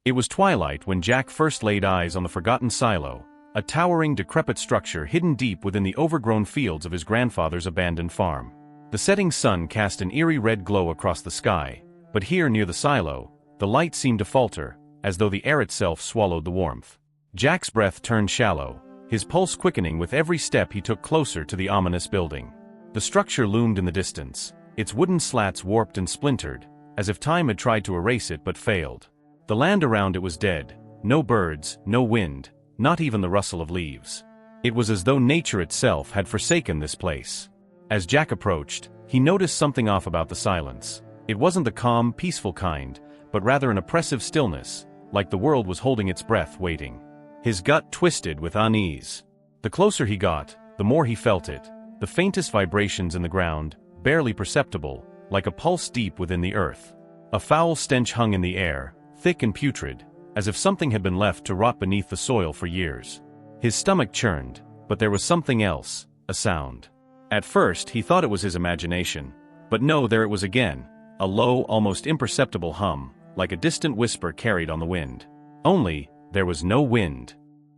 It was twilight when Jack first laid eyes on the forgotten silo, a towering, decrepit structure hidden deep within the overgrown fields of his grandfather's abandoned farm. The setting sun cast an eerie red glow across the sky, but here near the silo, the light seemed to falter, as though the air itself swallowed the warmth. Jack's breath turned shallow, his pulse quickening with every step he took closer to the ominous building. The structure loomed in the distance, its wooden slats warped and splintered, as if time had tried to erase it but failed. The land around it was dead, no birds, no wind, not even the rustle of leaves. It was as though nature itself had forsaken this place. As Jack approached, he noticed something off about the silence. It wasn't the calm, peaceful kind, but rather an oppressive stillness, like the world was holding its breath waiting. His gut twisted with unease. The closer he got, the more he felt it, the faintest vibrations in the ground, barely perceptible, like a pulse deep within the earth. A foul stench hung in the air, thick and putrid, as if something had been left to rot beneath the soil for years. His stomach churned, but there was something else, a sound. At first he thought it was his imagination, but no, there it was again, a low, almost imperceptible hum, like a distant whisper carried on the wind. Only, there was no wind.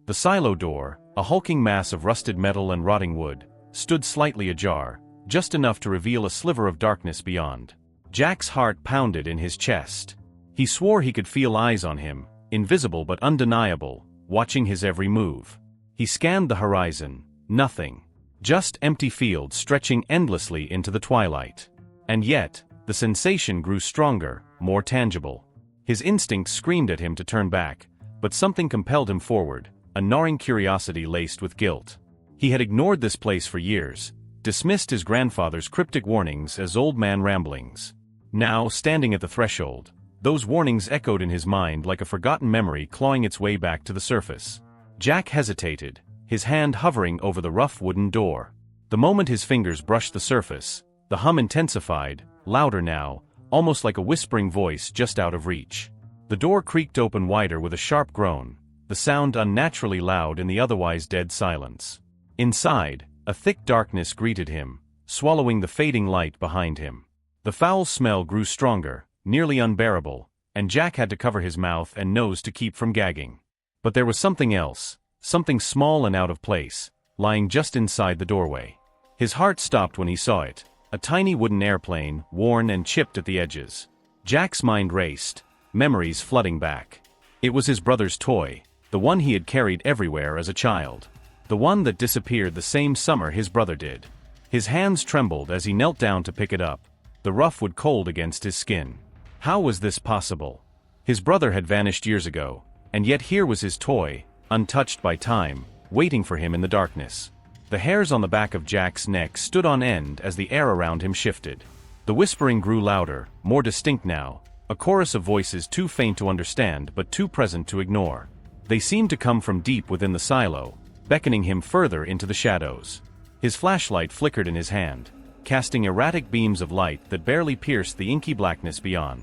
The silo door, a hulking mass of rusted metal and rotting wood, stood slightly ajar, just enough to reveal a sliver of darkness beyond. Jack's heart pounded in his chest. He swore he could feel eyes on him, invisible but undeniable, watching his every move. He scanned the horizon, nothing. Just empty fields stretching endlessly into the twilight. And yet, the sensation grew stronger, more tangible. His instincts screamed at him to turn back, but something compelled him forward, a gnawing curiosity laced with guilt. He had ignored this place for years, dismissed his grandfather's cryptic warnings as old man ramblings. Now, standing at the threshold, those warnings echoed in his mind like a forgotten memory clawing its way back to the surface. Jack hesitated, his hand hovering over the rough wooden door. The moment his fingers brushed the surface, the hum intensified, louder now, almost like a whispering voice just out of reach. The door creaked open wider with a sharp groan, the sound unnaturally loud in the otherwise dead silence. Inside, a thick darkness greeted him, swallowing the fading light behind him. The foul smell grew stronger, nearly unbearable, and Jack had to cover his mouth and nose to keep from gagging. But there was something else, something small and out of place, lying just inside the doorway. His heart stopped when he saw it, a tiny wooden airplane, worn and chipped at the edges. Jack's mind raced, memories flooding back. It was his brother's toy, the one he had carried everywhere as a child. The one that disappeared the same summer his brother did. His hands trembled as he knelt down to pick it up, the rough wood cold against his skin. How was this possible? His brother had vanished years ago, and yet here was his toy, untouched by time, waiting for him in the darkness. The hairs on the back of Jack's neck stood on end as the air around him shifted. The whispering grew louder, more distinct now, a chorus of voices too faint to understand but too present to ignore. They seemed to come from deep within the silo, beckoning him further into the shadows. His flashlight flickered in his hand, casting erratic beams of light that barely pierced the inky blackness beyond.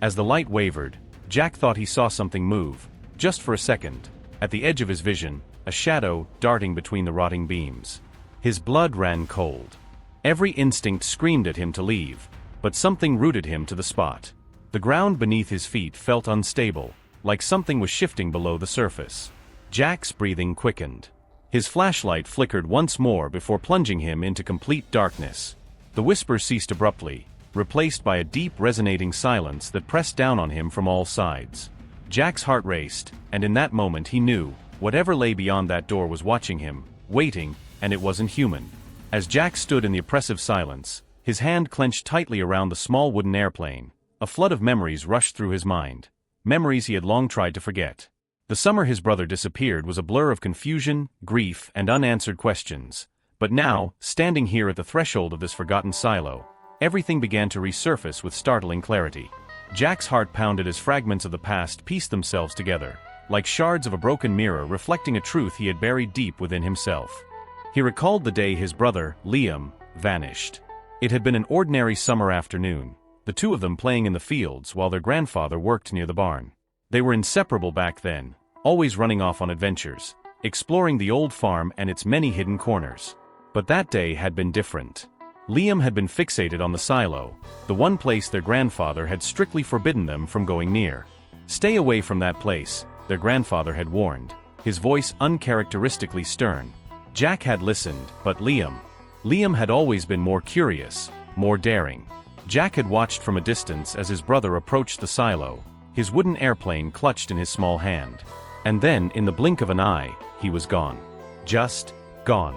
As the light wavered, Jack thought he saw something move, just for a second, at the edge of his vision, a shadow darting between the rotting beams. His blood ran cold. Every instinct screamed at him to leave, but something rooted him to the spot. The ground beneath his feet felt unstable, like something was shifting below the surface. Jack's breathing quickened. His flashlight flickered once more before plunging him into complete darkness. The whisper ceased abruptly, replaced by a deep resonating silence that pressed down on him from all sides. Jack's heart raced, and in that moment he knew, whatever lay beyond that door was watching him, waiting, and it wasn't human. As Jack stood in the oppressive silence, his hand clenched tightly around the small wooden airplane, a flood of memories rushed through his mind. Memories he had long tried to forget. The summer his brother disappeared was a blur of confusion, grief, and unanswered questions. But now, standing here at the threshold of this forgotten silo, everything began to resurface with startling clarity. Jack's heart pounded as fragments of the past pieced themselves together, like shards of a broken mirror reflecting a truth he had buried deep within himself. He recalled the day his brother, Liam, vanished. It had been an ordinary summer afternoon, the two of them playing in the fields while their grandfather worked near the barn. They were inseparable back then, always running off on adventures, exploring the old farm and its many hidden corners. But that day had been different. Liam had been fixated on the silo, the one place their grandfather had strictly forbidden them from going near. "Stay away from that place," their grandfather had warned, his voice uncharacteristically stern. Jack had listened, but Liam had always been more curious, more daring. Jack had watched from a distance as his brother approached the silo, his wooden airplane clutched in his small hand. And then, in the blink of an eye, he was gone. Just gone.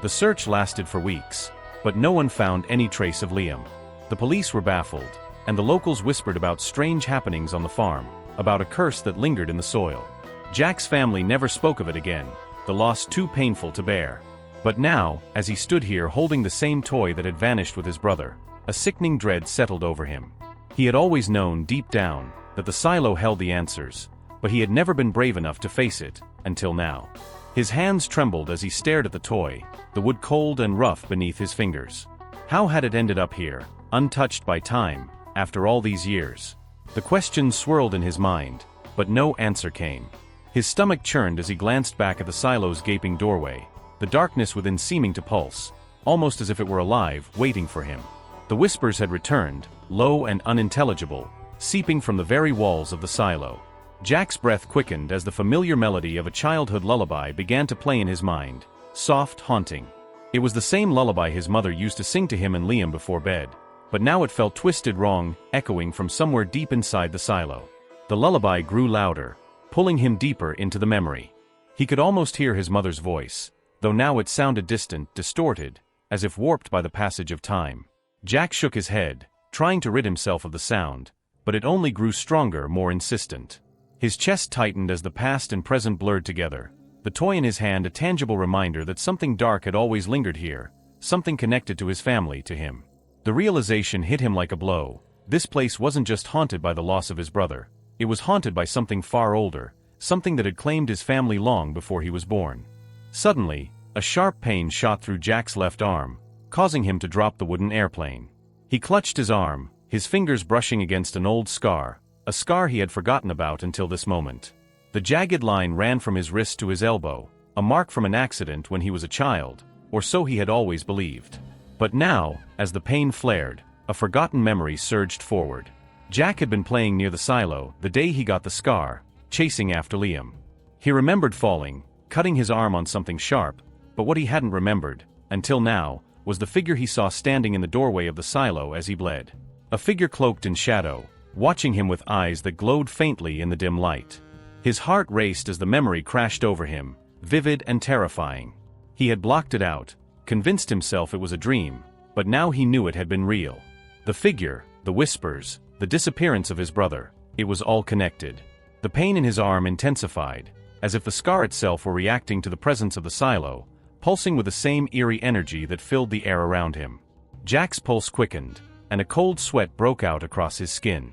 The search lasted for weeks, but no one found any trace of Liam. The police were baffled, and the locals whispered about strange happenings on the farm, about a curse that lingered in the soil. Jack's family never spoke of it again, the loss too painful to bear. But now, as he stood here holding the same toy that had vanished with his brother, a sickening dread settled over him. He had always known, deep down, that the silo held the answers, but he had never been brave enough to face it, until now. His hands trembled as he stared at the toy, the wood cold and rough beneath his fingers. How had it ended up here, untouched by time, after all these years? The question swirled in his mind, but no answer came. His stomach churned as he glanced back at the silo's gaping doorway, the darkness within seeming to pulse, almost as if it were alive, waiting for him. The whispers had returned, low and unintelligible, seeping from the very walls of the silo. Jack's breath quickened as the familiar melody of a childhood lullaby began to play in his mind, soft, haunting. It was the same lullaby his mother used to sing to him and Liam before bed, but now it felt twisted wrong, echoing from somewhere deep inside the silo. The lullaby grew louder, pulling him deeper into the memory. He could almost hear his mother's voice, though now it sounded distant, distorted, as if warped by the passage of time. Jack shook his head, trying to rid himself of the sound, but it only grew stronger, more insistent. His chest tightened as the past and present blurred together, the toy in his hand a tangible reminder that something dark had always lingered here, something connected to his family, to him. The realization hit him like a blow. This place wasn't just haunted by the loss of his brother, it was haunted by something far older, something that had claimed his family long before he was born. Suddenly, a sharp pain shot through Jack's left arm, causing him to drop the wooden airplane. He clutched his arm, his fingers brushing against an old scar, a scar he had forgotten about until this moment. The jagged line ran from his wrist to his elbow, a mark from an accident when he was a child, or so he had always believed. But now, as the pain flared, a forgotten memory surged forward. Jack had been playing near the silo the day he got the scar, chasing after Liam. He remembered falling, cutting his arm on something sharp, but what he hadn't remembered, until now, was the figure he saw standing in the doorway of the silo as he bled. A figure cloaked in shadow, watching him with eyes that glowed faintly in the dim light. His heart raced as the memory crashed over him, vivid and terrifying. He had blocked it out, convinced himself it was a dream, but now he knew it had been real. The figure, the whispers, the disappearance of his brother, it was all connected. The pain in his arm intensified, as if the scar itself were reacting to the presence of the silo, pulsing with the same eerie energy that filled the air around him. Jack's pulse quickened, and a cold sweat broke out across his skin.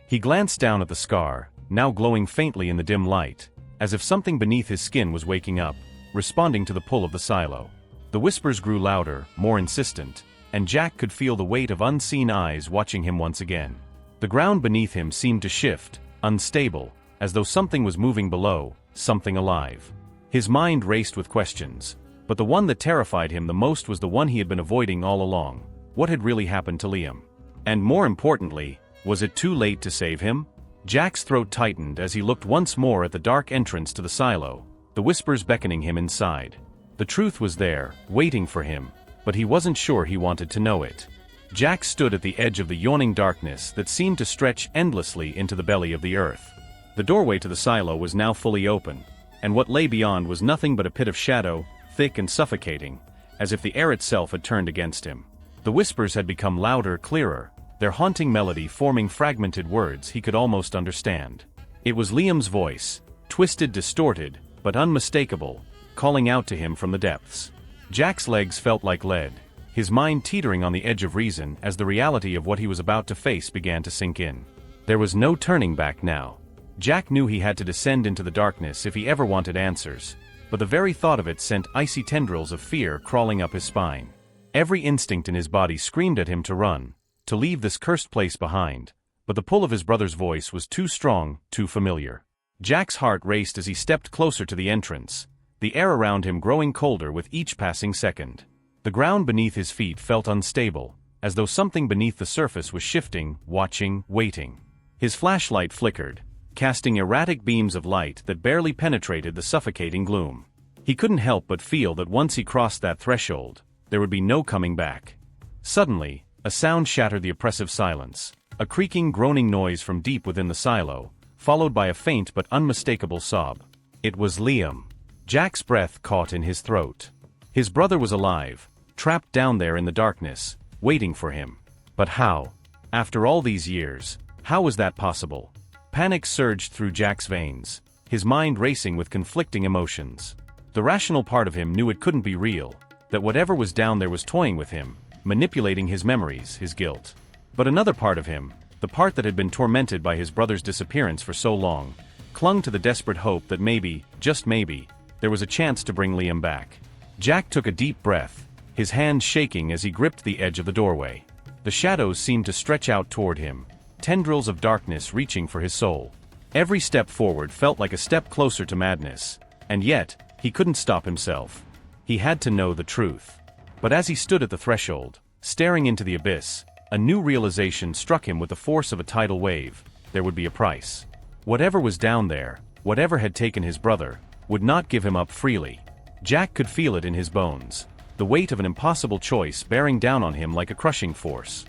He glanced down at the scar, now glowing faintly in the dim light, as if something beneath his skin was waking up, responding to the pull of the silo. The whispers grew louder, more insistent, and Jack could feel the weight of unseen eyes watching him once again. The ground beneath him seemed to shift, unstable, as though something was moving below, something alive. His mind raced with questions, but the one that terrified him the most was the one he had been avoiding all along. What had really happened to Liam? And more importantly, was it too late to save him? Jack's throat tightened as he looked once more at the dark entrance to the silo, the whispers beckoning him inside. The truth was there, waiting for him, but he wasn't sure he wanted to know it. Jack stood at the edge of the yawning darkness that seemed to stretch endlessly into the belly of the earth. The doorway to the silo was now fully open, and what lay beyond was nothing but a pit of shadow, thick and suffocating, as if the air itself had turned against him. The whispers had become louder, clearer, their haunting melody forming fragmented words he could almost understand. It was Liam's voice, twisted, distorted, but unmistakable, calling out to him from the depths. Jack's legs felt like lead, his mind teetering on the edge of reason as the reality of what he was about to face began to sink in. There was no turning back now. Jack knew he had to descend into the darkness if he ever wanted answers, but the very thought of it sent icy tendrils of fear crawling up his spine. Every instinct in his body screamed at him to run, to leave this cursed place behind, but the pull of his brother's voice was too strong, too familiar. Jack's heart raced as he stepped closer to the entrance, the air around him growing colder with each passing second. The ground beneath his feet felt unstable, as though something beneath the surface was shifting, watching, waiting. His flashlight flickered, casting erratic beams of light that barely penetrated the suffocating gloom. He couldn't help but feel that once he crossed that threshold, there would be no coming back. Suddenly, a sound shattered the oppressive silence, a creaking, groaning noise from deep within the silo, followed by a faint but unmistakable sob. It was Liam. Jack's breath caught in his throat. His brother was alive, trapped down there in the darkness, waiting for him. But how? After all these years, how was that possible? Panic surged through Jack's veins, his mind racing with conflicting emotions. The rational part of him knew it couldn't be real, that whatever was down there was toying with him, manipulating his memories, his guilt. But another part of him, the part that had been tormented by his brother's disappearance for so long, clung to the desperate hope that maybe, just maybe, there was a chance to bring Liam back. Jack took a deep breath, his hands shaking as he gripped the edge of the doorway. The shadows seemed to stretch out toward him, tendrils of darkness reaching for his soul. Every step forward felt like a step closer to madness, and yet, he couldn't stop himself. He had to know the truth. But as he stood at the threshold, staring into the abyss, a new realization struck him with the force of a tidal wave: there would be a price. Whatever was down there, whatever had taken his brother, would not give him up freely. Jack could feel it in his bones, the weight of an impossible choice bearing down on him like a crushing force.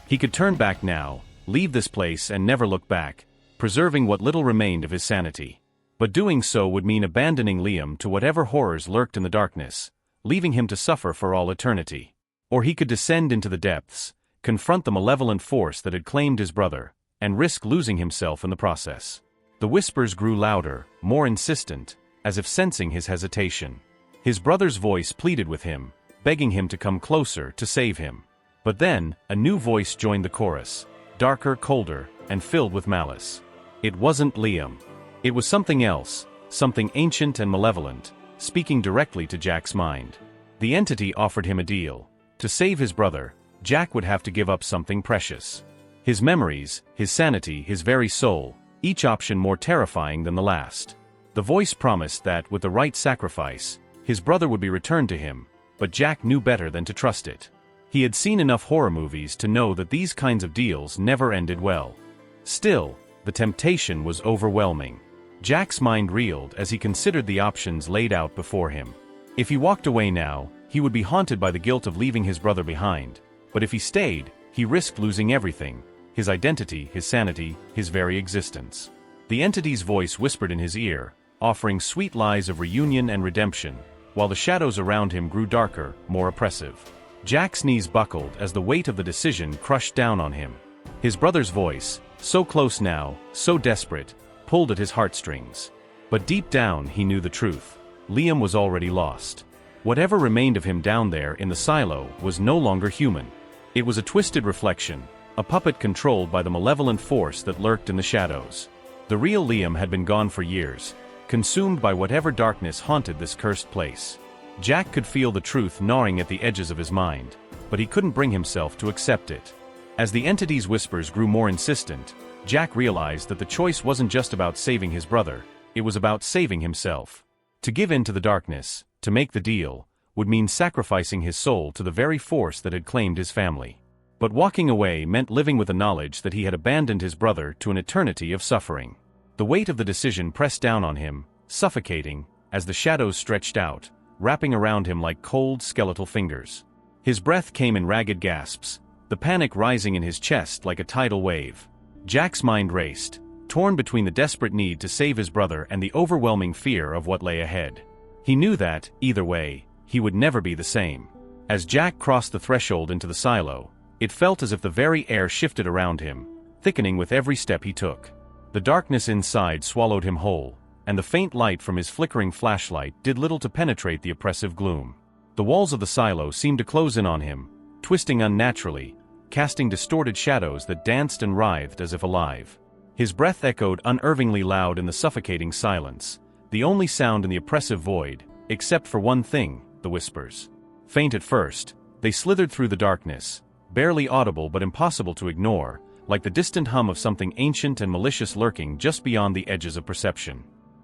He could turn back now, leave this place and never look back, preserving what little remained of his sanity. But doing so would mean abandoning Liam to whatever horrors lurked in the darkness, leaving him to suffer for all eternity. Or he could descend into the depths, confront the malevolent force that had claimed his brother, and risk losing himself in the process. The whispers grew louder, more insistent, as if sensing his hesitation. His brother's voice pleaded with him, begging him to come closer, to save him. But then, a new voice joined the chorus, darker, colder, and filled with malice. It wasn't Liam. It was something else, something ancient and malevolent, speaking directly to Jack's mind. The entity offered him a deal. To save his brother, Jack would have to give up something precious. His memories, his sanity, his very soul, each option more terrifying than the last. The voice promised that, with the right sacrifice, his brother would be returned to him, but Jack knew better than to trust it. He had seen enough horror movies to know that these kinds of deals never ended well. Still, the temptation was overwhelming. Jack's mind reeled as he considered the options laid out before him. If he walked away now, he would be haunted by the guilt of leaving his brother behind, but if he stayed, he risked losing everything: his identity, his sanity, his very existence. The entity's voice whispered in his ear, offering sweet lies of reunion and redemption, while the shadows around him grew darker, more oppressive. Jack's knees buckled as the weight of the decision crushed down on him. His brother's voice, so close now, so desperate, pulled at his heartstrings. But deep down he knew the truth. Liam was already lost. Whatever remained of him down there in the silo was no longer human. It was a twisted reflection, a puppet controlled by the malevolent force that lurked in the shadows. The real Liam had been gone for years, consumed by whatever darkness haunted this cursed place. Jack could feel the truth gnawing at the edges of his mind, but he couldn't bring himself to accept it. As the entity's whispers grew more insistent, Jack realized that the choice wasn't just about saving his brother, it was about saving himself. To give in to the darkness, to make the deal, would mean sacrificing his soul to the very force that had claimed his family. But walking away meant living with the knowledge that he had abandoned his brother to an eternity of suffering. The weight of the decision pressed down on him, suffocating, as the shadows stretched out, wrapping around him like cold, skeletal fingers. His breath came in ragged gasps, the panic rising in his chest like a tidal wave. Jack's mind raced, torn between the desperate need to save his brother and the overwhelming fear of what lay ahead. He knew that, either way, he would never be the same. As Jack crossed the threshold into the silo, it felt as if the very air shifted around him, thickening with every step he took. The darkness inside swallowed him whole, and the faint light from his flickering flashlight did little to penetrate the oppressive gloom. The walls of the silo seemed to close in on him, twisting unnaturally, casting distorted shadows that danced and writhed as if alive. His breath echoed unervingly loud in the suffocating silence, the only sound in the oppressive void, except for one thing: the whispers. Faint at first, they slithered through the darkness, barely audible but impossible to ignore, like the distant hum of something ancient and malicious lurking just beyond the edges of perception.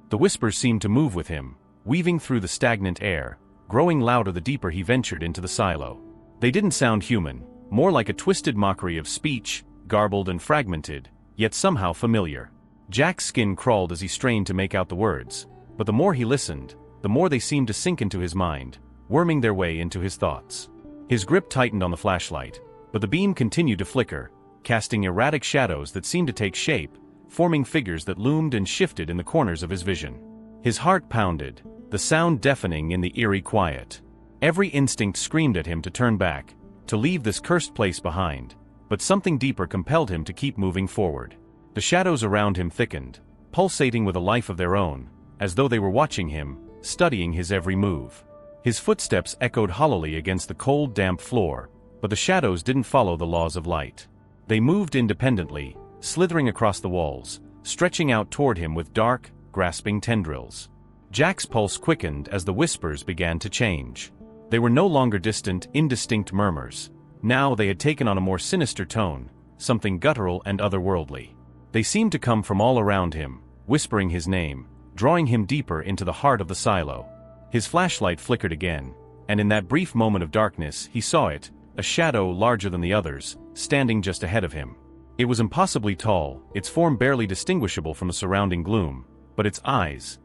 The whispers seemed to move with him, weaving through the stagnant air, growing louder the deeper he ventured into the silo. They didn't sound human, more like a twisted mockery of speech, garbled and fragmented, yet somehow familiar. Jack's skin crawled as he strained to make out the words, but the more he listened, the more they seemed to sink into his mind, worming their way into his thoughts. His grip tightened on the flashlight, but the beam continued to flicker, casting erratic shadows that seemed to take shape, forming figures that loomed and shifted in the corners of his vision. His heart pounded, the sound deafening in the eerie quiet. Every instinct screamed at him to turn back, to leave this cursed place behind, but something deeper compelled him to keep moving forward. The shadows around him thickened, pulsating with a life of their own, as though they were watching him, studying his every move. His footsteps echoed hollowly against the cold, damp floor, but the shadows didn't follow the laws of light. They moved independently, slithering across the walls, stretching out toward him with dark, grasping tendrils. Jack's pulse quickened as the whispers began to change. They were no longer distant, indistinct murmurs. Now they had taken on a more sinister tone, something guttural and otherworldly. They seemed to come from all around him, whispering his name, drawing him deeper into the heart of the silo. His flashlight flickered again, and in that brief moment of darkness he saw it, a shadow larger than the others, standing just ahead of him. It was impossibly tall, its form barely distinguishable from the surrounding gloom, but its eyes.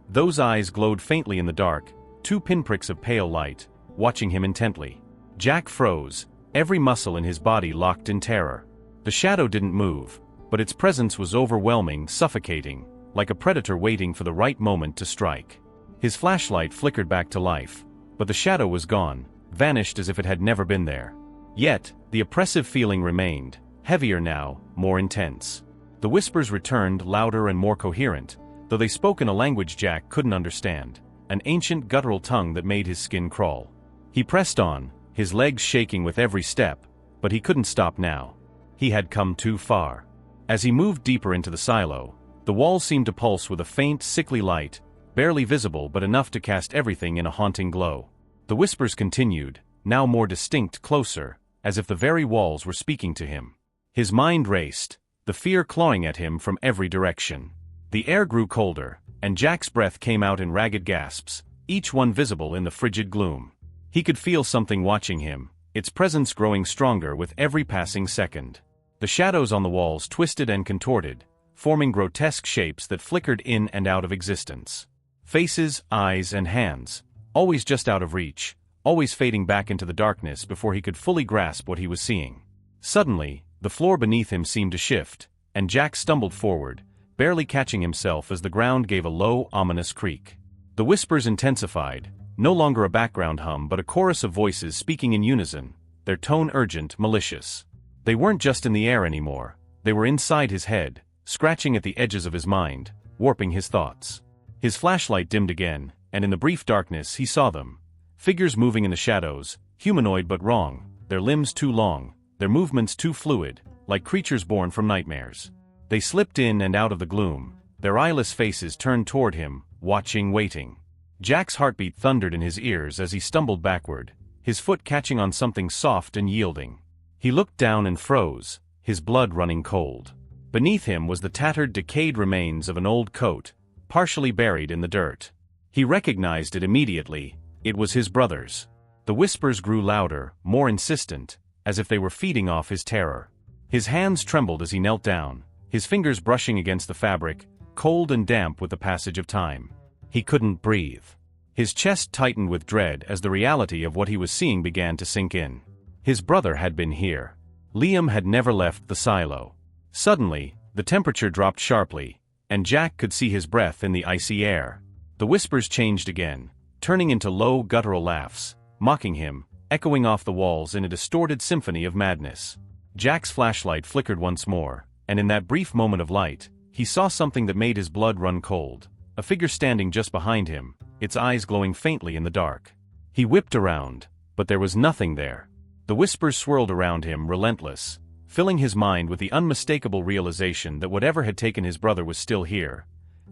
Those eyes glowed faintly in the dark, two pinpricks of pale light, watching him intently. Jack froze, every muscle in his body locked in terror. The shadow didn't move, but its presence was overwhelming, suffocating, like a predator waiting for the right moment to strike. His flashlight flickered back to life, but the shadow was gone, vanished as if it had never been there. Yet, the oppressive feeling remained, heavier now, more intense. The whispers returned, louder and more coherent, though they spoke in a language Jack couldn't understand, an ancient guttural tongue that made his skin crawl. He pressed on, his legs shaking with every step, but he couldn't stop now. He had come too far. As he moved deeper into the silo, the walls seemed to pulse with a faint, sickly light, barely visible but enough to cast everything in a haunting glow. The whispers continued, now more distinct, closer, as if the very walls were speaking to him. His mind raced, the fear clawing at him from every direction. The air grew colder, and Jack's breath came out in ragged gasps, each one visible in the frigid gloom. He could feel something watching him, its presence growing stronger with every passing second. The shadows on the walls twisted and contorted, forming grotesque shapes that flickered in and out of existence. Faces, eyes, and hands, always just out of reach, always fading back into the darkness before he could fully grasp what he was seeing. Suddenly, the floor beneath him seemed to shift, and Jack stumbled forward, barely catching himself as the ground gave a low, ominous creak. The whispers intensified, no longer a background hum but a chorus of voices speaking in unison, their tone urgent, malicious. They weren't just in the air anymore, they were inside his head, scratching at the edges of his mind, warping his thoughts. His flashlight dimmed again, and in the brief darkness he saw them. Figures moving in the shadows, humanoid but wrong, their limbs too long, their movements too fluid, like creatures born from nightmares. They slipped in and out of the gloom, their eyeless faces turned toward him, watching, waiting. Jack's heartbeat thundered in his ears as he stumbled backward, his foot catching on something soft and yielding. He looked down and froze, his blood running cold. Beneath him was the tattered, decayed remains of an old coat, partially buried in the dirt. He recognized it immediately, it was his brother's. The whispers grew louder, more insistent, as if they were feeding off his terror. His hands trembled as he knelt down, his fingers brushing against the fabric, cold and damp with the passage of time. He couldn't breathe. His chest tightened with dread as the reality of what he was seeing began to sink in. His brother had been here. Liam had never left the silo. Suddenly, the temperature dropped sharply, and Jack could see his breath in the icy air. The whispers changed again, turning into low, guttural laughs, mocking him, echoing off the walls in a distorted symphony of madness. Jack's flashlight flickered once more, and in that brief moment of light, he saw something that made his blood run cold. A figure standing just behind him, its eyes glowing faintly in the dark. He whipped around, but there was nothing there. The whispers swirled around him, relentless, filling his mind with the unmistakable realization that whatever had taken his brother was still here,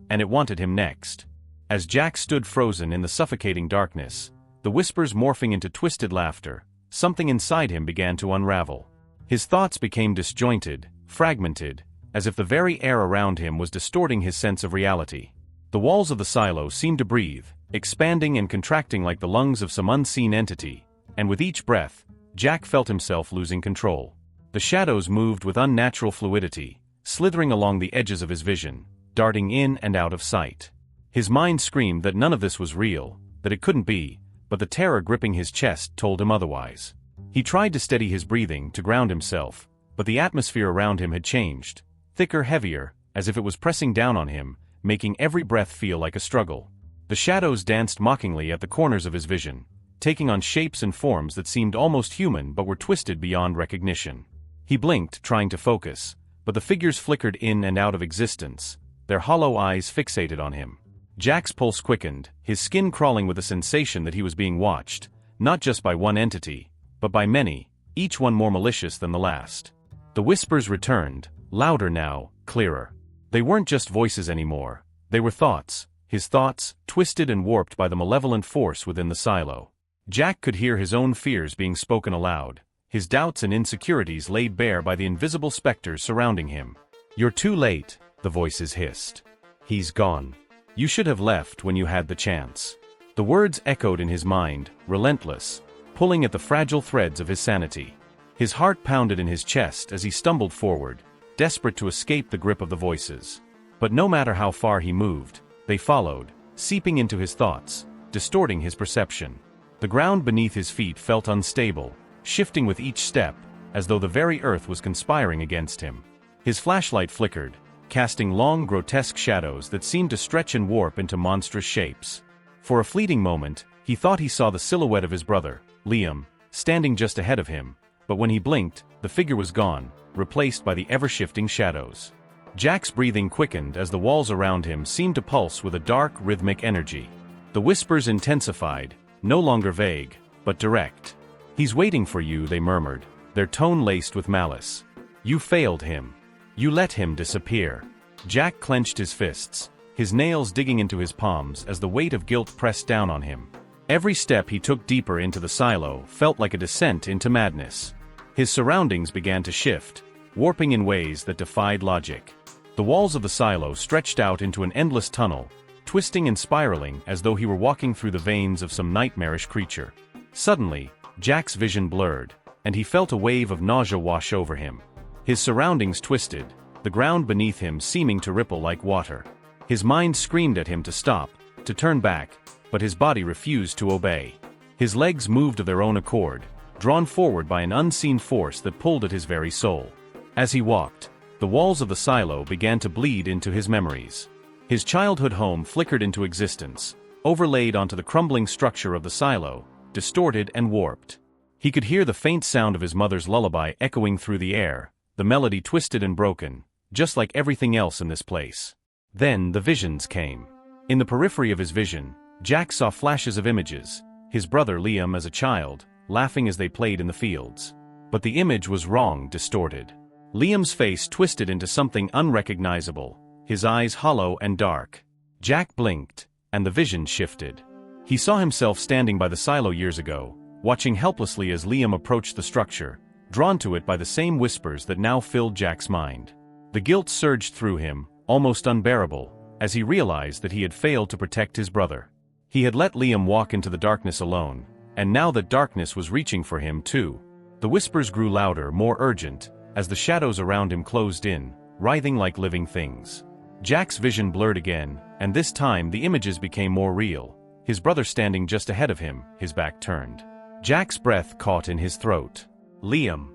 and it wanted him next. As Jack stood frozen in the suffocating darkness, the whispers morphing into twisted laughter, something inside him began to unravel. His thoughts became disjointed, fragmented, as if the very air around him was distorting his sense of reality. The walls of the silo seemed to breathe, expanding and contracting like the lungs of some unseen entity, and with each breath, Jack felt himself losing control. The shadows moved with unnatural fluidity, slithering along the edges of his vision, darting in and out of sight. His mind screamed that none of this was real, that it couldn't be, but the terror gripping his chest told him otherwise. He tried to steady his breathing to ground himself, but the atmosphere around him had changed, thicker, heavier, as if it was pressing down on him, making every breath feel like a struggle. The shadows danced mockingly at the corners of his vision, taking on shapes and forms that seemed almost human but were twisted beyond recognition. He blinked, trying to focus, but the figures flickered in and out of existence, their hollow eyes fixated on him. Jack's pulse quickened, his skin crawling with a sensation that he was being watched, not just by one entity, but by many, each one more malicious than the last. The whispers returned, louder now, clearer. They weren't just voices anymore, they were thoughts, his thoughts, twisted and warped by the malevolent force within the silo. Jack could hear his own fears being spoken aloud, his doubts and insecurities laid bare by the invisible specters surrounding him. "You're too late," the voices hissed. "He's gone. You should have left when you had the chance." The words echoed in his mind, relentless, pulling at the fragile threads of his sanity. His heart pounded in his chest as he stumbled forward, desperate to escape the grip of the voices. But no matter how far he moved, they followed, seeping into his thoughts, distorting his perception. The ground beneath his feet felt unstable, shifting with each step, as though the very earth was conspiring against him. His flashlight flickered, casting long, grotesque shadows that seemed to stretch and warp into monstrous shapes. For a fleeting moment, he thought he saw the silhouette of his brother, Liam, standing just ahead of him, but when he blinked, the figure was gone, replaced by the ever-shifting shadows. Jack's breathing quickened as the walls around him seemed to pulse with a dark, rhythmic energy. The whispers intensified, no longer vague, but direct. "He's waiting for you," they murmured, their tone laced with malice. "You failed him. You let him disappear." Jack clenched his fists, his nails digging into his palms as the weight of guilt pressed down on him. Every step he took deeper into the silo felt like a descent into madness. His surroundings began to shift, warping in ways that defied logic. The walls of the silo stretched out into an endless tunnel, twisting and spiraling as though he were walking through the veins of some nightmarish creature. Suddenly, Jack's vision blurred, and he felt a wave of nausea wash over him. His surroundings twisted, the ground beneath him seeming to ripple like water. His mind screamed at him to stop, to turn back, but his body refused to obey. His legs moved of their own accord, drawn forward by an unseen force that pulled at his very soul. As he walked, the walls of the silo began to bleed into his memories. His childhood home flickered into existence, overlaid onto the crumbling structure of the silo, distorted and warped. He could hear the faint sound of his mother's lullaby echoing through the air, the melody twisted and broken, just like everything else in this place. Then the visions came. In the periphery of his vision, Jack saw flashes of images, his brother Liam as a child, laughing as they played in the fields. But the image was wrong, distorted. Liam's face twisted into something unrecognizable, his eyes hollow and dark. Jack blinked, and the vision shifted. He saw himself standing by the silo years ago, watching helplessly as Liam approached the structure, drawn to it by the same whispers that now filled Jack's mind. The guilt surged through him, almost unbearable, as he realized that he had failed to protect his brother. He had let Liam walk into the darkness alone, and now that darkness was reaching for him too. The whispers grew louder, more urgent, as the shadows around him closed in, writhing like living things. Jack's vision blurred again, and this time the images became more real, his brother standing just ahead of him, his back turned. Jack's breath caught in his throat. "Liam."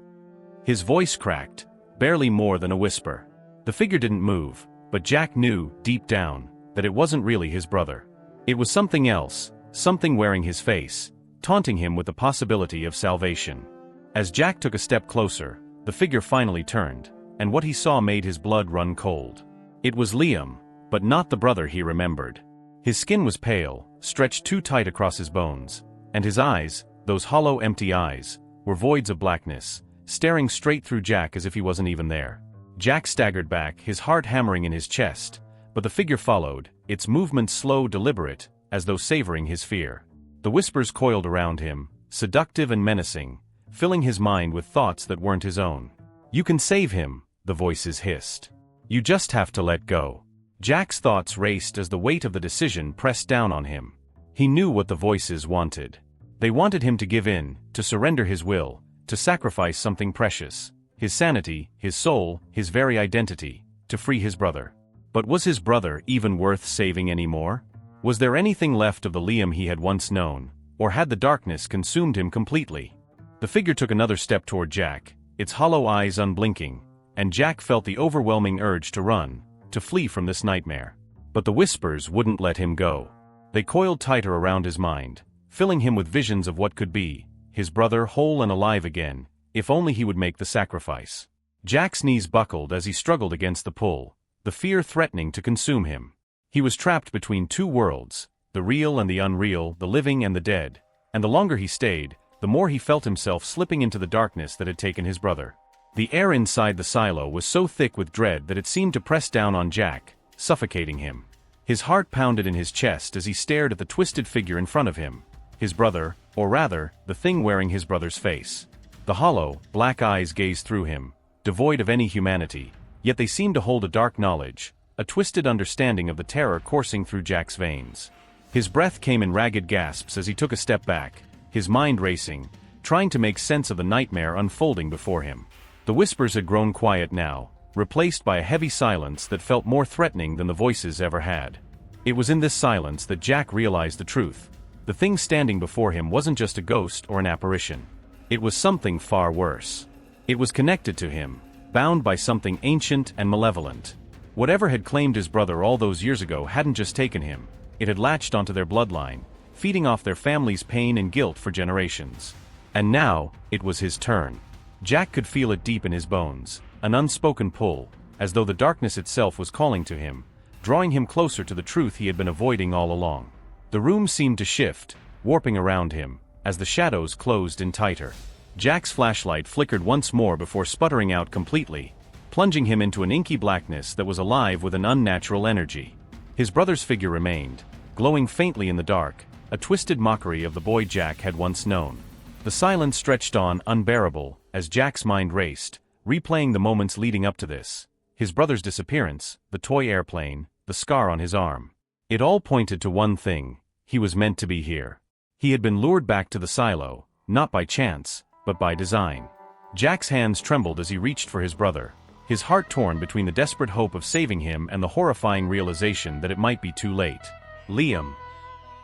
His voice cracked, barely more than a whisper. The figure didn't move, but Jack knew, deep down, that it wasn't really his brother. It was something else, something wearing his face, taunting him with the possibility of salvation. As Jack took a step closer, the figure finally turned, and what he saw made his blood run cold. It was Liam, but not the brother he remembered. His skin was pale, stretched too tight across his bones, and his eyes, those hollow empty eyes, were voids of blackness, staring straight through Jack as if he wasn't even there. Jack staggered back, his heart hammering in his chest, but the figure followed, its movements slow, deliberate, as though savoring his fear. The whispers coiled around him, seductive and menacing, filling his mind with thoughts that weren't his own. "You can save him," the voices hissed. "You just have to let go." Jack's thoughts raced as the weight of the decision pressed down on him. He knew what the voices wanted. They wanted him to give in, to surrender his will, to sacrifice something precious, his sanity, his soul, his very identity, to free his brother. But was his brother even worth saving anymore? Was there anything left of the Liam he had once known, or had the darkness consumed him completely? The figure took another step toward Jack, its hollow eyes unblinking, and Jack felt the overwhelming urge to run, to flee from this nightmare. But the whispers wouldn't let him go. They coiled tighter around his mind, filling him with visions of what could be, his brother whole and alive again, if only he would make the sacrifice. Jack's knees buckled as he struggled against the pull, the fear threatening to consume him. He was trapped between two worlds, the real and the unreal, the living and the dead, and the longer he stayed, the more he felt himself slipping into the darkness that had taken his brother. The air inside the silo was so thick with dread that it seemed to press down on Jack, suffocating him. His heart pounded in his chest as he stared at the twisted figure in front of him, his brother, or rather, the thing wearing his brother's face. The hollow, black eyes gazed through him, devoid of any humanity, yet they seemed to hold a dark knowledge, a twisted understanding of the terror coursing through Jack's veins. His breath came in ragged gasps as he took a step back, his mind racing, trying to make sense of the nightmare unfolding before him. The whispers had grown quiet now, replaced by a heavy silence that felt more threatening than the voices ever had. It was in this silence that Jack realized the truth. The thing standing before him wasn't just a ghost or an apparition. It was something far worse. It was connected to him, bound by something ancient and malevolent. Whatever had claimed his brother all those years ago hadn't just taken him, it had latched onto their bloodline, feeding off their family's pain and guilt for generations. And now, it was his turn. Jack could feel it deep in his bones, an unspoken pull, as though the darkness itself was calling to him, drawing him closer to the truth he had been avoiding all along. The room seemed to shift, warping around him, as the shadows closed in tighter. Jack's flashlight flickered once more before sputtering out completely, plunging him into an inky blackness that was alive with an unnatural energy. His brother's figure remained, glowing faintly in the dark, a twisted mockery of the boy Jack had once known. The silence stretched on unbearable, as Jack's mind raced, replaying the moments leading up to this. His brother's disappearance, the toy airplane, the scar on his arm. It all pointed to one thing: he was meant to be here. He had been lured back to the silo, not by chance, but by design. Jack's hands trembled as he reached for his brother, his heart torn between the desperate hope of saving him and the horrifying realization that it might be too late. Liam.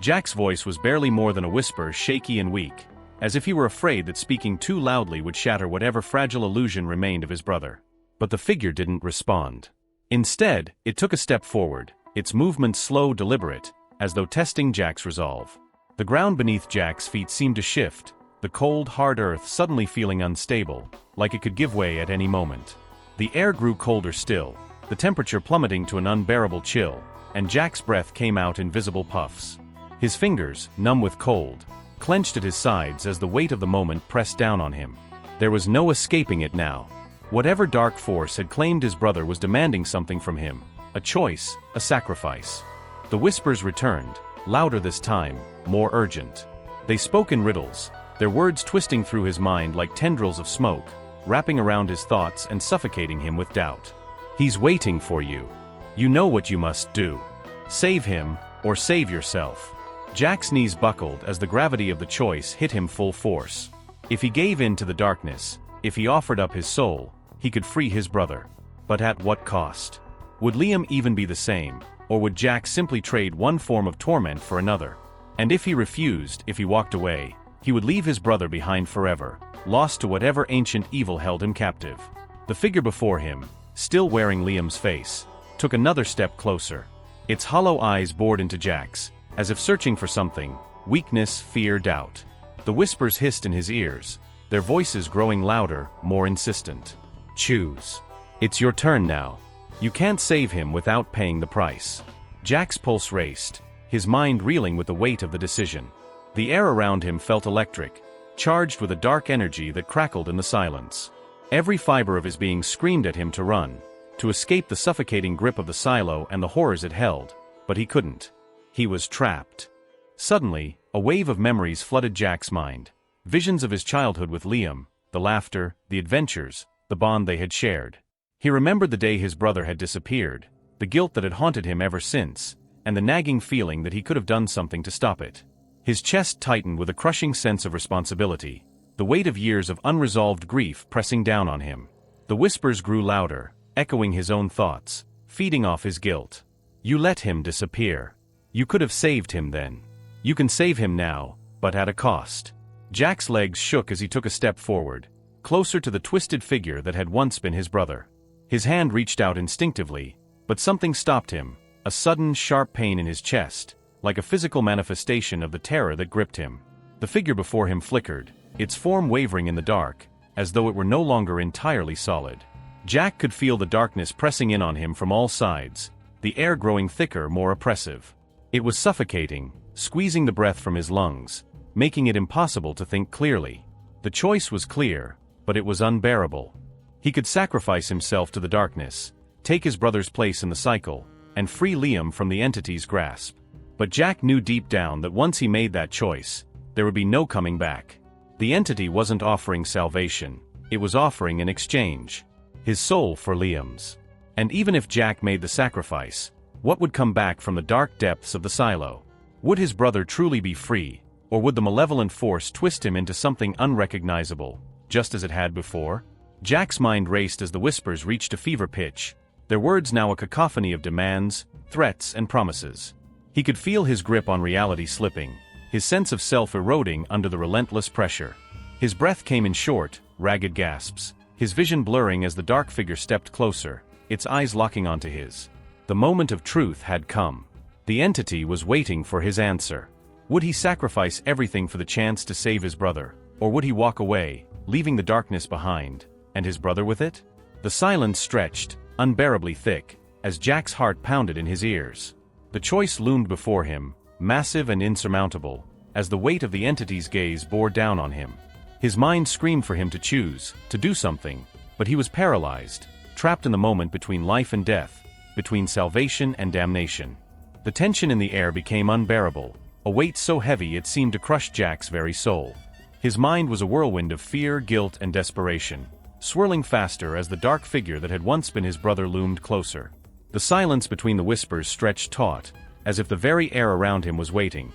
Jack's voice was barely more than a whisper, shaky and weak, as if he were afraid that speaking too loudly would shatter whatever fragile illusion remained of his brother. But the figure didn't respond. Instead, it took a step forward, its movement slow, deliberate, as though testing Jack's resolve. The ground beneath Jack's feet seemed to shift, the cold, hard earth suddenly feeling unstable, like it could give way at any moment. The air grew colder still, the temperature plummeting to an unbearable chill, and Jack's breath came out in visible puffs. His fingers, numb with cold, clenched at his sides as the weight of the moment pressed down on him. There was no escaping it now. Whatever dark force had claimed his brother was demanding something from him, a choice, a sacrifice. The whispers returned, louder this time, more urgent. They spoke in riddles, their words twisting through his mind like tendrils of smoke, wrapping around his thoughts and suffocating him with doubt. He's waiting for you. You know what you must do. Save him, or save yourself. Jack's knees buckled as the gravity of the choice hit him full force. If he gave in to the darkness, if he offered up his soul, he could free his brother. But at what cost? Would Liam even be the same, or would Jack simply trade one form of torment for another? And if he refused, if he walked away, he would leave his brother behind forever, lost to whatever ancient evil held him captive. The figure before him, still wearing Liam's face, took another step closer. Its hollow eyes bored into Jack's, as if searching for something: weakness, fear, doubt. The whispers hissed in his ears, their voices growing louder, more insistent. Choose. It's your turn now. You can't save him without paying the price. Jack's pulse raced, his mind reeling with the weight of the decision. The air around him felt electric, charged with a dark energy that crackled in the silence. Every fiber of his being screamed at him to run, to escape the suffocating grip of the silo and the horrors it held, but he couldn't. He was trapped. Suddenly, a wave of memories flooded Jack's mind. Visions of his childhood with Liam, the laughter, the adventures, the bond they had shared. He remembered the day his brother had disappeared, the guilt that had haunted him ever since, and the nagging feeling that he could have done something to stop it. His chest tightened with a crushing sense of responsibility, the weight of years of unresolved grief pressing down on him. The whispers grew louder, echoing his own thoughts, feeding off his guilt. You let him disappear. You could have saved him then. You can save him now, but at a cost. Jack's legs shook as he took a step forward, closer to the twisted figure that had once been his brother. His hand reached out instinctively, but something stopped him, a sudden, sharp pain in his chest, like a physical manifestation of the terror that gripped him. The figure before him flickered, its form wavering in the dark, as though it were no longer entirely solid. Jack could feel the darkness pressing in on him from all sides, the air growing thicker, more oppressive. It was suffocating, squeezing the breath from his lungs, making it impossible to think clearly. The choice was clear, but it was unbearable. He could sacrifice himself to the darkness, take his brother's place in the cycle, and free Liam from the entity's grasp. But Jack knew deep down that once he made that choice, there would be no coming back. The entity wasn't offering salvation, it was offering an exchange. His soul for Liam's. And even if Jack made the sacrifice, what would come back from the dark depths of the silo? Would his brother truly be free, or would the malevolent force twist him into something unrecognizable, just as it had before? Jack's mind raced as the whispers reached a fever pitch, their words now a cacophony of demands, threats, and promises. He could feel his grip on reality slipping, his sense of self eroding under the relentless pressure. His breath came in short, ragged gasps, his vision blurring as the dark figure stepped closer, its eyes locking onto his. The moment of truth had come. The entity was waiting for his answer. Would he sacrifice everything for the chance to save his brother, or would he walk away, leaving the darkness behind, and his brother with it? The silence stretched, unbearably thick, as Jack's heart pounded in his ears. The choice loomed before him, massive and insurmountable, as the weight of the entity's gaze bore down on him. His mind screamed for him to choose, to do something, but he was paralyzed, trapped in the moment between life and death, between salvation and damnation. The tension in the air became unbearable, a weight so heavy it seemed to crush Jack's very soul. His mind was a whirlwind of fear, guilt, and desperation, swirling faster as the dark figure that had once been his brother loomed closer. The silence between the whispers stretched taut, as if the very air around him was waiting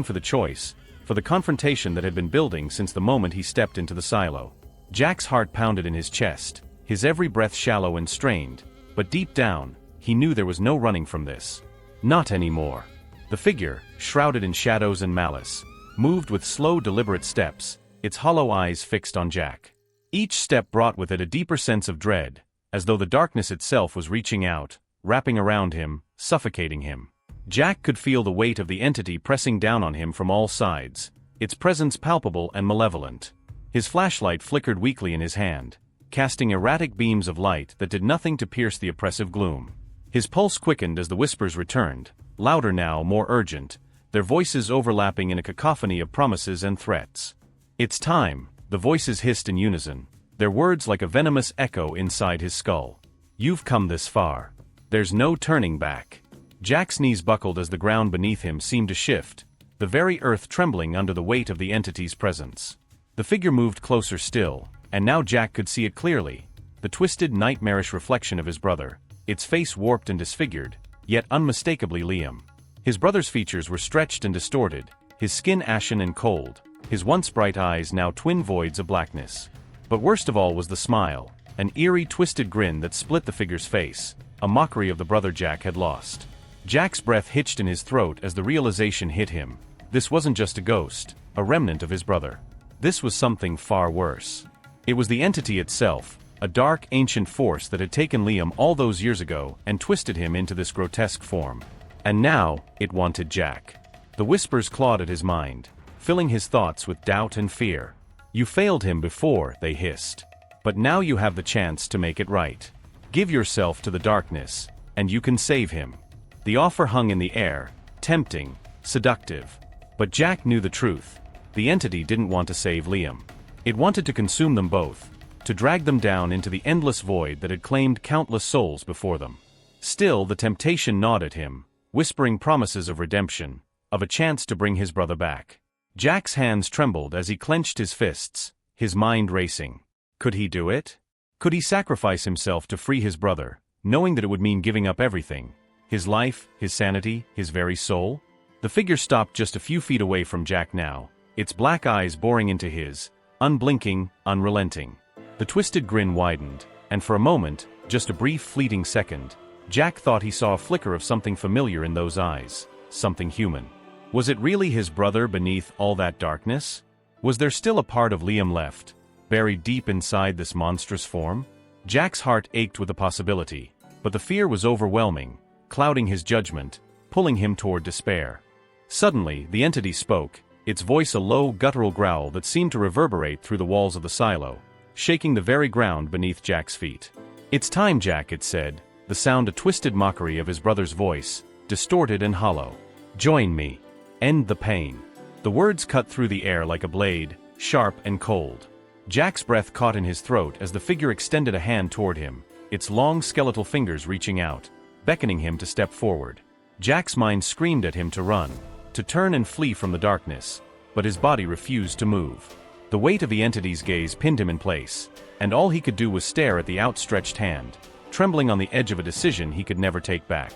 for the choice, for the confrontation that had been building since the moment he stepped into the silo. Jack's heart pounded in his chest, his every breath shallow and strained, but deep down, he knew there was no running from this. Not anymore. The figure, shrouded in shadows and malice, moved with slow, deliberate steps, its hollow eyes fixed on Jack. Each step brought with it a deeper sense of dread, as though the darkness itself was reaching out, wrapping around him, suffocating him. Jack could feel the weight of the entity pressing down on him from all sides, its presence palpable and malevolent. His flashlight flickered weakly in his hand, casting erratic beams of light that did nothing to pierce the oppressive gloom. His pulse quickened as the whispers returned, louder now, more urgent, their voices overlapping in a cacophony of promises and threats. "It's time," the voices hissed in unison, their words like a venomous echo inside his skull. "You've come this far. There's no turning back." Jack's knees buckled as the ground beneath him seemed to shift, the very earth trembling under the weight of the entity's presence. The figure moved closer still, and now Jack could see it clearly, the twisted, nightmarish reflection of his brother, its face warped and disfigured, yet unmistakably Liam. His brother's features were stretched and distorted, his skin ashen and cold, his once bright eyes now twin voids of blackness. But worst of all was the smile, an eerie, twisted grin that split the figure's face, a mockery of the brother Jack had lost. Jack's breath hitched in his throat as the realization hit him. This wasn't just a ghost, a remnant of his brother. This was something far worse. It was the entity itself, a dark, ancient force that had taken Liam all those years ago and twisted him into this grotesque form. And now, it wanted Jack. The whispers clawed at his mind, filling his thoughts with doubt and fear. "You failed him before," they hissed. "But now you have the chance to make it right. Give yourself to the darkness, and you can save him." The offer hung in the air, tempting, seductive. But Jack knew the truth. The entity didn't want to save Liam. It wanted to consume them both, to drag them down into the endless void that had claimed countless souls before them. Still, the temptation gnawed at him, whispering promises of redemption, of a chance to bring his brother back. Jack's hands trembled as he clenched his fists, his mind racing. Could he do it? Could he sacrifice himself to free his brother, knowing that it would mean giving up everything? His life, his sanity, his very soul? The figure stopped just a few feet away from Jack now, its black eyes boring into his, unblinking, unrelenting. The twisted grin widened, and for a moment, just a brief fleeting second, Jack thought he saw a flicker of something familiar in those eyes, something human. Was it really his brother beneath all that darkness? Was there still a part of Liam left, buried deep inside this monstrous form? Jack's heart ached with the possibility, but the fear was overwhelming, clouding his judgment, pulling him toward despair. Suddenly, the entity spoke, its voice a low, guttural growl that seemed to reverberate through the walls of the silo, shaking the very ground beneath Jack's feet. "It's time, Jack," it said, the sound a twisted mockery of his brother's voice, distorted and hollow. "Join me. End the pain." The words cut through the air like a blade, sharp and cold. Jack's breath caught in his throat as the figure extended a hand toward him, its long skeletal fingers reaching out, beckoning him to step forward. Jack's mind screamed at him to run, to turn and flee from the darkness, but his body refused to move. The weight of the entity's gaze pinned him in place, and all he could do was stare at the outstretched hand, trembling on the edge of a decision he could never take back.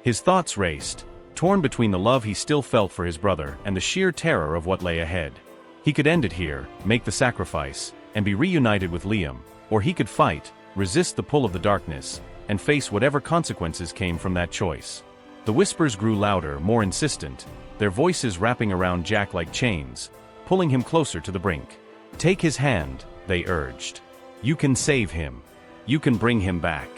His thoughts raced, torn between the love he still felt for his brother and the sheer terror of what lay ahead. He could end it here, make the sacrifice, and be reunited with Liam, or he could fight, resist the pull of the darkness, and face whatever consequences came from that choice. The whispers grew louder, more insistent, their voices wrapping around Jack like chains, pulling him closer to the brink. "Take his hand," they urged. "You can save him. You can bring him back."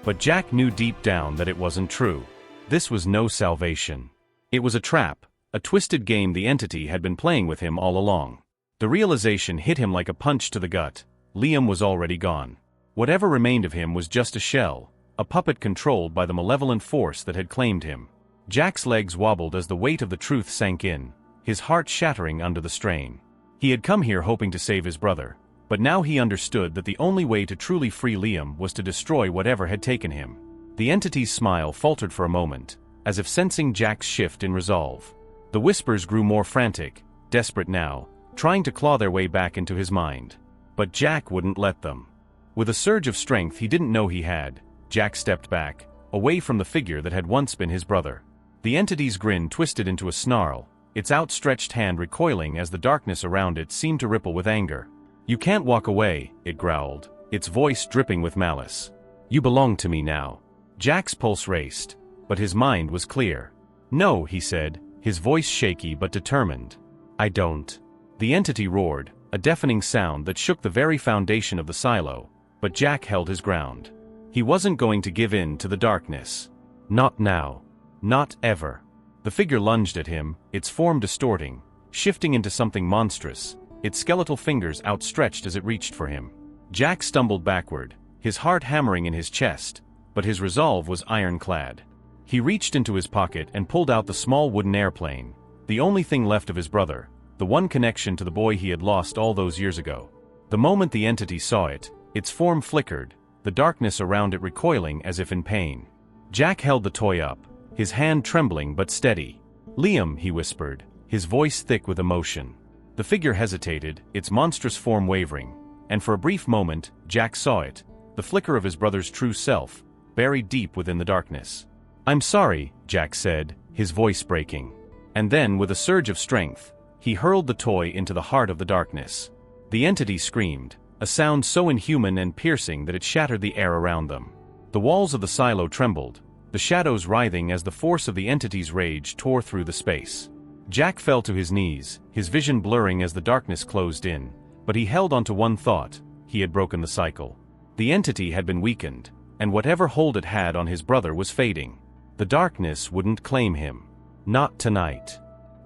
But Jack knew deep down that it wasn't true. This was no salvation. It was a trap, a twisted game the entity had been playing with him all along. The realization hit him like a punch to the gut. Liam was already gone. Whatever remained of him was just a shell, a puppet controlled by the malevolent force that had claimed him. Jack's legs wobbled as the weight of the truth sank in, his heart shattering under the strain. He had come here hoping to save his brother, but now he understood that the only way to truly free Liam was to destroy whatever had taken him. The entity's smile faltered for a moment, as if sensing Jack's shift in resolve. The whispers grew more frantic, desperate now, trying to claw their way back into his mind. But Jack wouldn't let them. With a surge of strength he didn't know he had, Jack stepped back, away from the figure that had once been his brother. The entity's grin twisted into a snarl, its outstretched hand recoiling as the darkness around it seemed to ripple with anger. "You can't walk away," it growled, its voice dripping with malice. "You belong to me now." Jack's pulse raced, but his mind was clear. "No," he said, his voice shaky but determined. "I don't." The entity roared, a deafening sound that shook the very foundation of the silo, but Jack held his ground. He wasn't going to give in to the darkness. Not now. Not ever. The figure lunged at him, its form distorting, shifting into something monstrous, its skeletal fingers outstretched as it reached for him. Jack stumbled backward, his heart hammering in his chest, but his resolve was ironclad. He reached into his pocket and pulled out the small wooden airplane, the only thing left of his brother, the one connection to the boy he had lost all those years ago. The moment the entity saw it, its form flickered, the darkness around it recoiling as if in pain. Jack held the toy up, his hand trembling but steady. "Liam," he whispered, his voice thick with emotion. The figure hesitated, its monstrous form wavering, and for a brief moment, Jack saw it, the flicker of his brother's true self, buried deep within the darkness. "I'm sorry," Jack said, his voice breaking. And then, with a surge of strength, he hurled the toy into the heart of the darkness. The entity screamed, a sound so inhuman and piercing that it shattered the air around them. The walls of the silo trembled, the shadows writhing as the force of the entity's rage tore through the space. Jack fell to his knees, his vision blurring as the darkness closed in, but he held onto one thought: he had broken the cycle. The entity had been weakened, and whatever hold it had on his brother was fading. The darkness wouldn't claim him. Not tonight.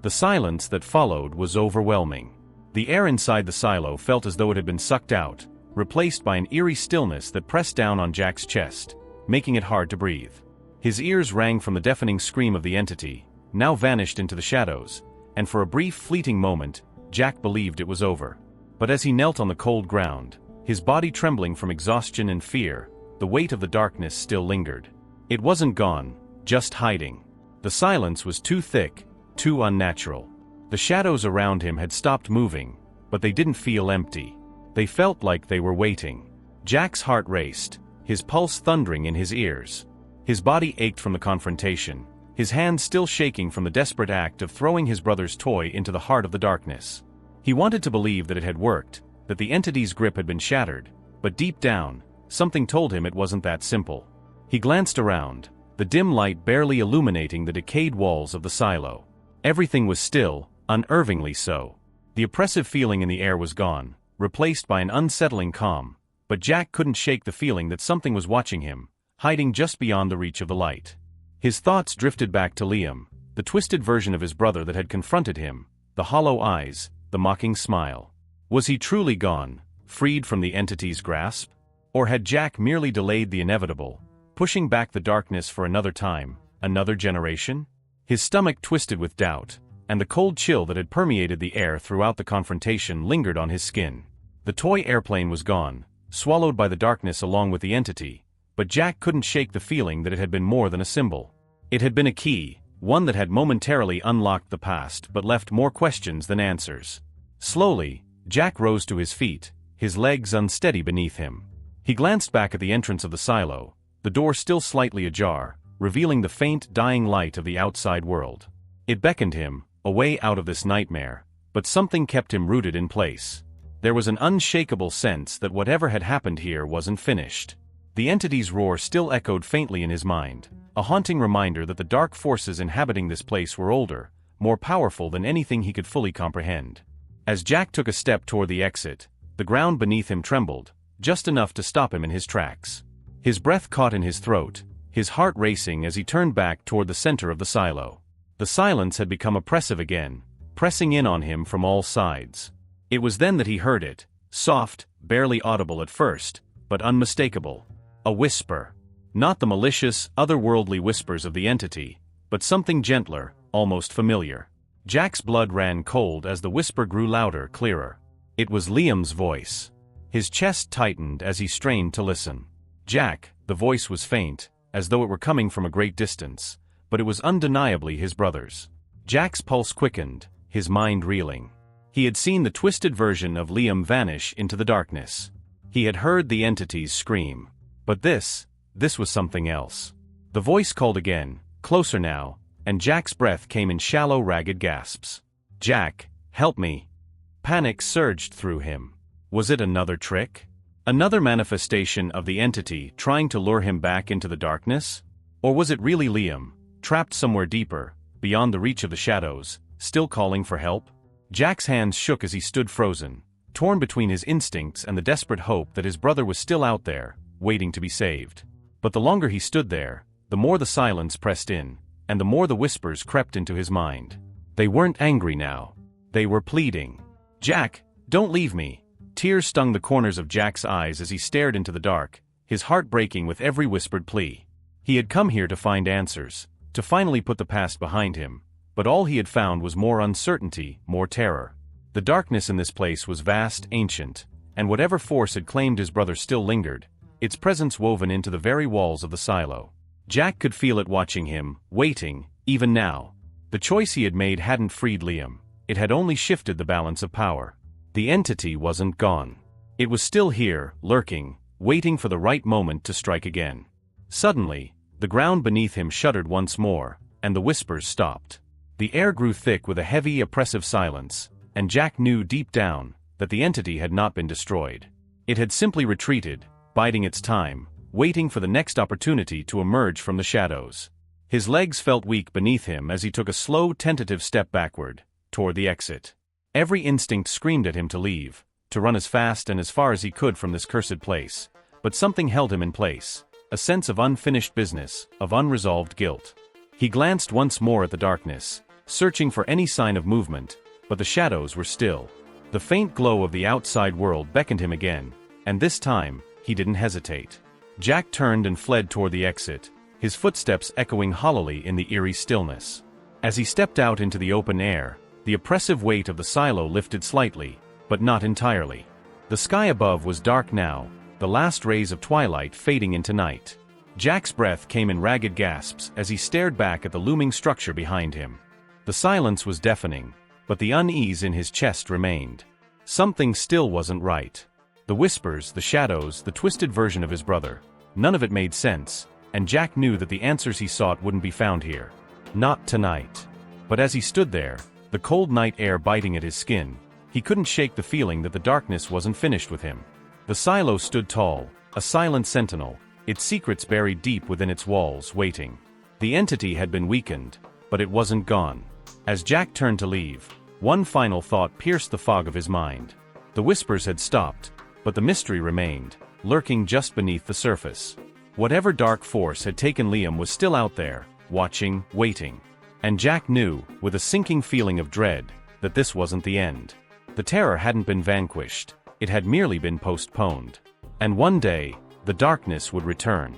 The silence that followed was overwhelming. The air inside the silo felt as though it had been sucked out, replaced by an eerie stillness that pressed down on Jack's chest, making it hard to breathe. His ears rang from the deafening scream of the entity, now vanished into the shadows, and for a brief fleeting moment, Jack believed it was over. But as he knelt on the cold ground, his body trembling from exhaustion and fear, the weight of the darkness still lingered. It wasn't gone, just hiding. The silence was too thick, too unnatural. The shadows around him had stopped moving, but they didn't feel empty. They felt like they were waiting. Jack's heart raced, his pulse thundering in his ears. His body ached from the confrontation, his hands still shaking from the desperate act of throwing his brother's toy into the heart of the darkness. He wanted to believe that it had worked, that the entity's grip had been shattered, but deep down, something told him it wasn't that simple. He glanced around, the dim light barely illuminating the decayed walls of the silo. Everything was still, unnervingly so. The oppressive feeling in the air was gone, replaced by an unsettling calm, but Jack couldn't shake the feeling that something was watching him, hiding just beyond the reach of the light. His thoughts drifted back to Liam, the twisted version of his brother that had confronted him, the hollow eyes, the mocking smile. Was he truly gone, freed from the entity's grasp? Or had Jack merely delayed the inevitable, pushing back the darkness for another time, another generation? His stomach twisted with doubt, and the cold chill that had permeated the air throughout the confrontation lingered on his skin. The toy airplane was gone, swallowed by the darkness along with the entity, but Jack couldn't shake the feeling that it had been more than a symbol. It had been a key, one that had momentarily unlocked the past but left more questions than answers. Slowly, Jack rose to his feet, his legs unsteady beneath him. He glanced back at the entrance of the silo, the door still slightly ajar, revealing the faint, dying light of the outside world. It beckoned him, a way out of this nightmare, but something kept him rooted in place. There was an unshakable sense that whatever had happened here wasn't finished. The entity's roar still echoed faintly in his mind, a haunting reminder that the dark forces inhabiting this place were older, more powerful than anything he could fully comprehend. As Jack took a step toward the exit, the ground beneath him trembled, just enough to stop him in his tracks. His breath caught in his throat, his heart racing as he turned back toward the center of the silo. The silence had become oppressive again, pressing in on him from all sides. It was then that he heard it, soft, barely audible at first, but unmistakable. A whisper. Not the malicious, otherworldly whispers of the entity, but something gentler, almost familiar. Jack's blood ran cold as the whisper grew louder, clearer. It was Liam's voice. His chest tightened as he strained to listen. Jack, the voice was faint, as though it were coming from a great distance, but it was undeniably his brother's. Jack's pulse quickened, his mind reeling. He had seen the twisted version of Liam vanish into the darkness. He had heard the entities scream. But this was something else. The voice called again, closer now, and Jack's breath came in shallow, ragged gasps. "Jack, help me." Panic surged through him. Was it another trick? Another manifestation of the entity trying to lure him back into the darkness? Or was it really Liam, trapped somewhere deeper, beyond the reach of the shadows, still calling for help? Jack's hands shook as he stood frozen, torn between his instincts and the desperate hope that his brother was still out there, waiting to be saved. But the longer he stood there, the more the silence pressed in, and the more the whispers crept into his mind. They weren't angry now. They were pleading. "Jack, don't leave me." Tears stung the corners of Jack's eyes as he stared into the dark, his heart breaking with every whispered plea. He had come here to find answers, to finally put the past behind him, but all he had found was more uncertainty, more terror. The darkness in this place was vast, ancient, and whatever force had claimed his brother still lingered, its presence woven into the very walls of the silo. Jack could feel it watching him, waiting, even now. The choice he had made hadn't freed Liam, it had only shifted the balance of power. The entity wasn't gone. It was still here, lurking, waiting for the right moment to strike again. Suddenly, the ground beneath him shuddered once more, and the whispers stopped. The air grew thick with a heavy, oppressive silence, and Jack knew deep down that the entity had not been destroyed. It had simply retreated, biding its time, waiting for the next opportunity to emerge from the shadows. His legs felt weak beneath him as he took a slow, tentative step backward, toward the exit. Every instinct screamed at him to leave, to run as fast and as far as he could from this cursed place, but something held him in place, a sense of unfinished business, of unresolved guilt. He glanced once more at the darkness, searching for any sign of movement, but the shadows were still. The faint glow of the outside world beckoned him again, and this time, he didn't hesitate. Jack turned and fled toward the exit, his footsteps echoing hollowly in the eerie stillness. As he stepped out into the open air, the oppressive weight of the silo lifted slightly, but not entirely. The sky above was dark now, the last rays of twilight fading into night. Jack's breath came in ragged gasps as he stared back at the looming structure behind him. The silence was deafening, but the unease in his chest remained. Something still wasn't right. The whispers, the shadows, the twisted version of his brother, none of it made sense, and Jack knew that the answers he sought wouldn't be found here. Not tonight. But as he stood there, the cold night air biting at his skin, he couldn't shake the feeling that the darkness wasn't finished with him. The silo stood tall, A silent sentinel, its secrets buried deep within its walls, waiting. The entity had been weakened, but it wasn't gone. As Jack turned to leave, one final thought pierced the fog of his mind. The whispers had stopped, but the mystery remained, lurking just beneath the surface. Whatever dark force had taken Liam was still out there, watching, waiting. And Jack knew, with a sinking feeling of dread, that this wasn't the end. The terror hadn't been vanquished, it had merely been postponed. And one day, the darkness would return.